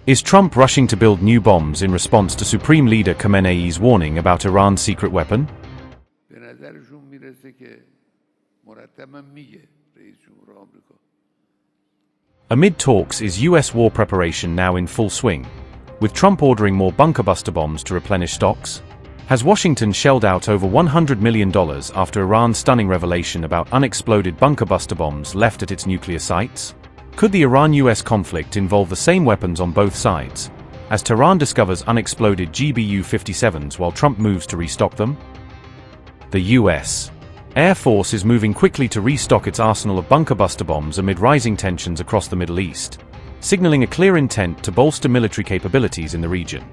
Is Trump rushing to build new bombs in response to Supreme Leader Khamenei's warning about Iran's secret weapon? Amid talks, is U.S. war preparation now in full swing, with Trump ordering more bunker buster bombs to replenish stocks? Has Washington shelled out over $100 million after Iran's stunning revelation about unexploded bunker buster bombs left at its nuclear sites? Could the Iran-US conflict involve the same weapons on both sides, as Tehran discovers unexploded GBU-57s while Trump moves to restock them? The U.S. Air Force is moving quickly to restock its arsenal of bunker buster bombs amid rising tensions across the Middle East, signaling a clear intent to bolster military capabilities in the region.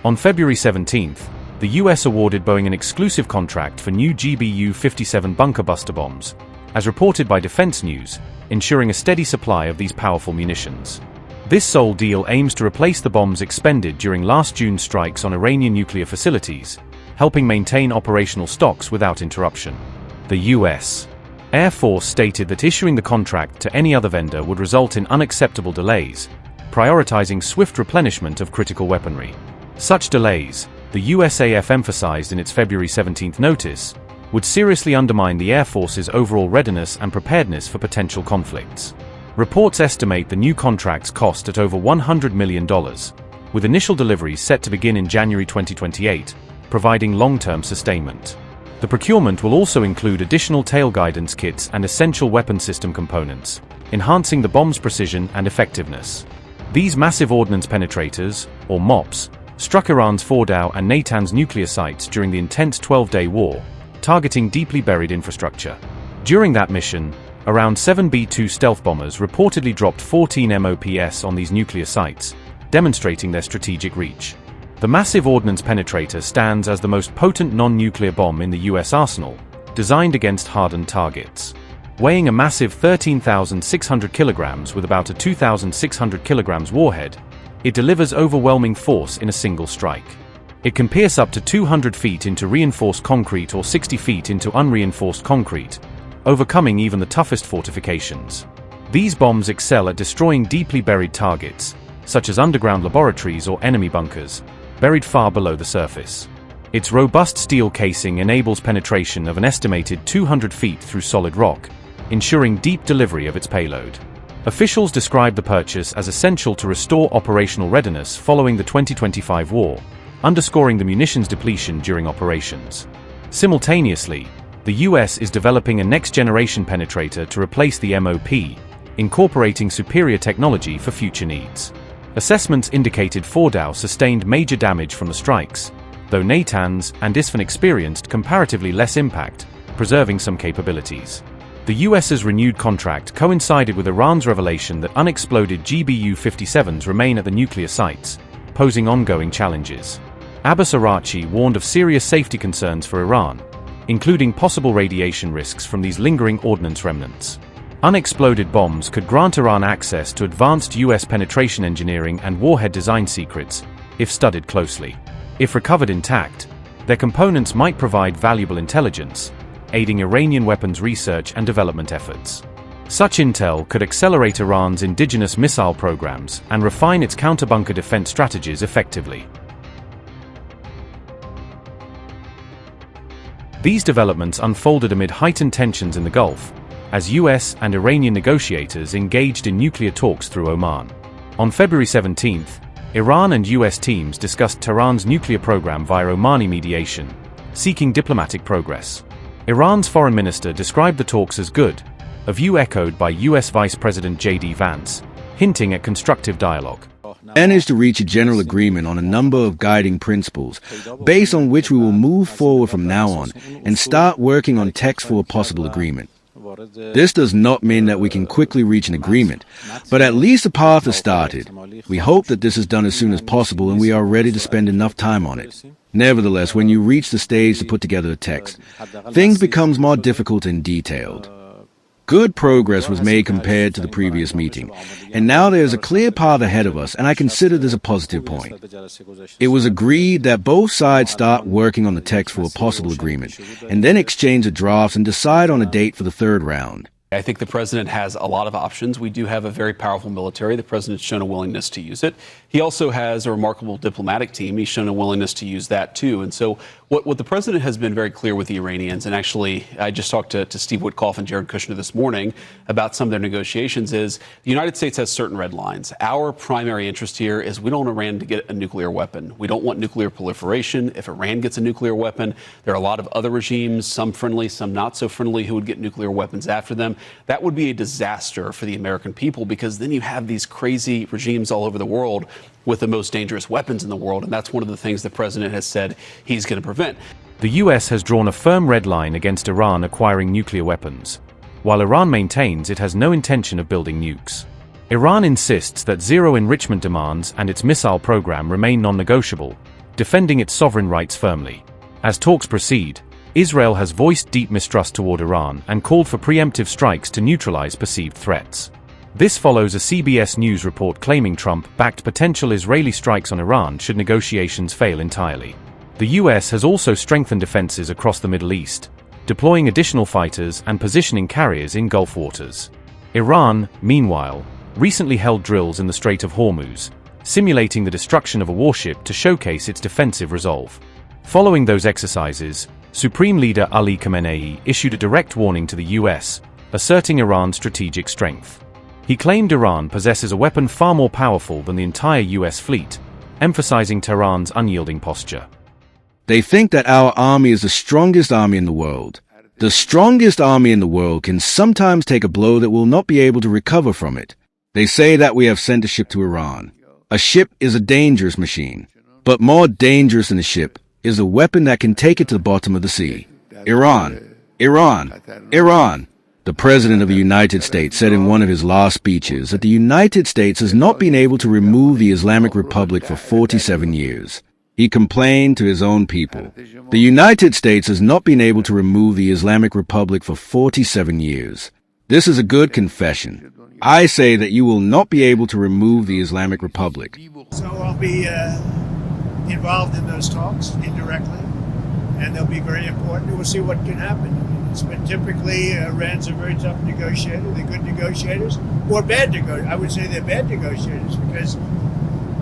On February 17th, the U.S. awarded Boeing an exclusive contract for new GBU-57 bunker buster bombs, as reported by Defense News, ensuring a steady supply of these powerful munitions. This sole deal aims to replace the bombs expended during last June's strikes on Iranian nuclear facilities, helping maintain operational stocks without interruption. The U.S. Air Force stated that issuing the contract to any other vendor would result in unacceptable delays, prioritizing swift replenishment of critical weaponry. Such delays, the USAF emphasized in its February 17th notice, would seriously undermine the Air Force's overall readiness and preparedness for potential conflicts. Reports estimate the new contract's cost at over $100 million, with initial deliveries set to begin in January 2028, providing long-term sustainment. The procurement will also include additional tail guidance kits and essential weapon system components, enhancing the bomb's precision and effectiveness. These massive ordnance penetrators, or MOPs, struck Iran's Fordow and Natanz nuclear sites during the intense 12-day war, targeting deeply buried infrastructure. During that mission, around 7 B-2 stealth bombers reportedly dropped 14 MOPs on these nuclear sites, demonstrating their strategic reach. The Massive Ordnance Penetrator stands as the most potent non-nuclear bomb in the U.S. arsenal, designed against hardened targets. Weighing a massive 13,600 kilograms with about a 2,600 kilograms warhead, it delivers overwhelming force in a single strike. It can pierce up to 200 feet into reinforced concrete or 60 feet into unreinforced concrete, overcoming even the toughest fortifications. These bombs excel at destroying deeply buried targets, such as underground laboratories or enemy bunkers, buried far below the surface. Its robust steel casing enables penetration of an estimated 200 feet through solid rock, ensuring deep delivery of its payload. Officials describe the purchase as essential to restore operational readiness following the 2025 war, underscoring the munitions depletion during operations. Simultaneously, the U.S. is developing a next-generation penetrator to replace the MOP, incorporating superior technology for future needs. Assessments indicated Fordow sustained major damage from the strikes, though Natanz and Isfahan experienced comparatively less impact, preserving some capabilities. The U.S.'s renewed contract coincided with Iran's revelation that unexploded GBU-57s remain at the nuclear sites, posing ongoing challenges. Abbas Araghchi warned of serious safety concerns for Iran, including possible radiation risks from these lingering ordnance remnants. Unexploded bombs could grant Iran access to advanced U.S. penetration engineering and warhead design secrets, if studied closely. If recovered intact, their components might provide valuable intelligence, aiding Iranian weapons research and development efforts. Such intel could accelerate Iran's indigenous missile programs and refine its counter-bunker defense strategies effectively. These developments unfolded amid heightened tensions in the Gulf, as U.S. and Iranian negotiators engaged in nuclear talks through Oman. On February 17th, Iran and U.S. teams discussed Tehran's nuclear program via Omani mediation, seeking diplomatic progress. Iran's foreign minister described the talks as good, a view echoed by U.S. Vice President J.D. Vance, hinting at constructive dialogue. And is to reach a general agreement on a number of guiding principles, based on which we will move forward from now on and start working on text for a possible agreement. This does not mean that we can quickly reach an agreement, but at least a path has started. We hope that this is done as soon as possible and we are ready to spend enough time on it. Nevertheless, when you reach the stage to put together a text, things become more difficult and detailed. Good progress was made compared to the previous meeting, and now there is a clear path ahead of us, and I consider this a positive point. It was agreed that both sides start working on the text for a possible agreement, and then exchange the drafts and decide on a date for the third round. I think the president has a lot of options. We do have a very powerful military. The president's shown a willingness to use it. He also has a remarkable diplomatic team. He's shown a willingness to use that, too. And so what the president has been very clear with the Iranians, and actually I just talked to Steve Witkoff and Jared Kushner this morning about some of their negotiations, is the United States has certain red lines. Our primary interest here is we don't want Iran to get a nuclear weapon. We don't want nuclear proliferation. If Iran gets a nuclear weapon, there are a lot of other regimes, some friendly, some not so friendly, who would get nuclear weapons after them. That would be a disaster for the American people, because then you have these crazy regimes all over the world with the most dangerous weapons in the world. And that's one of the things the president has said he's going to prevent. The US has drawn a firm red line against Iran acquiring nuclear weapons, while Iran maintains it has no intention of building nukes. Iran insists that zero enrichment demands and its missile program remain non-negotiable, defending its sovereign rights firmly. As talks proceed, Israel has voiced deep mistrust toward Iran and called for preemptive strikes to neutralize perceived threats. This follows a CBS News report claiming Trump-backed potential Israeli strikes on Iran should negotiations fail entirely. The US has also strengthened defenses across the Middle East, deploying additional fighters and positioning carriers in Gulf waters. Iran, meanwhile, recently held drills in the Strait of Hormuz, simulating the destruction of a warship to showcase its defensive resolve. Following those exercises, Supreme Leader Ali Khamenei issued a direct warning to the US, asserting Iran's strategic strength. He claimed Iran possesses a weapon far more powerful than the entire US fleet, emphasizing Tehran's unyielding posture. They think that our army is the strongest army in the world. The strongest army in the world can sometimes take a blow that will not be able to recover from it. They say that we have sent a ship to Iran. A ship is a dangerous machine, but more dangerous than a ship is a weapon that can take it to the bottom of the sea. Iran, Iran, Iran. The President of the United States said in one of his last speeches that the United States has not been able to remove the Islamic Republic for 47 years. He complained to his own people. The United States has not been able to remove the Islamic Republic for 47 years. This is a good confession. I say that you will not be able to remove the Islamic Republic. So I'll be involved in those talks indirectly, and they'll be very important. We'll see what can happen. It's been typically, Iran's a very tough negotiator. They're good negotiators, or bad negotiators. I would say they're bad negotiators, because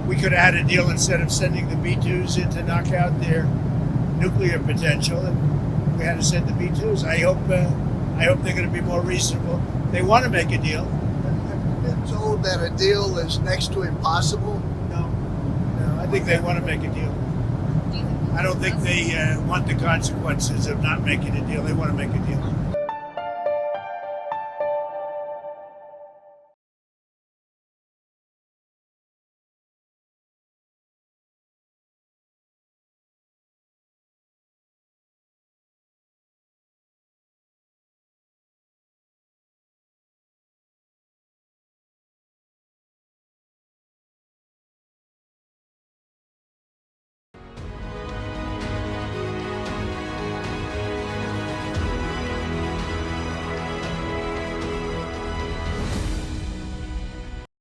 we could have had a deal instead of sending the B-2s in to knock out their nuclear potential, and we had to send the B-2s. I hope they're going to be more reasonable. They want to make a deal. I've been told that a deal is next to impossible. No, I think they want to make a deal. I don't think they want the consequences of not making a deal. They want to make a deal.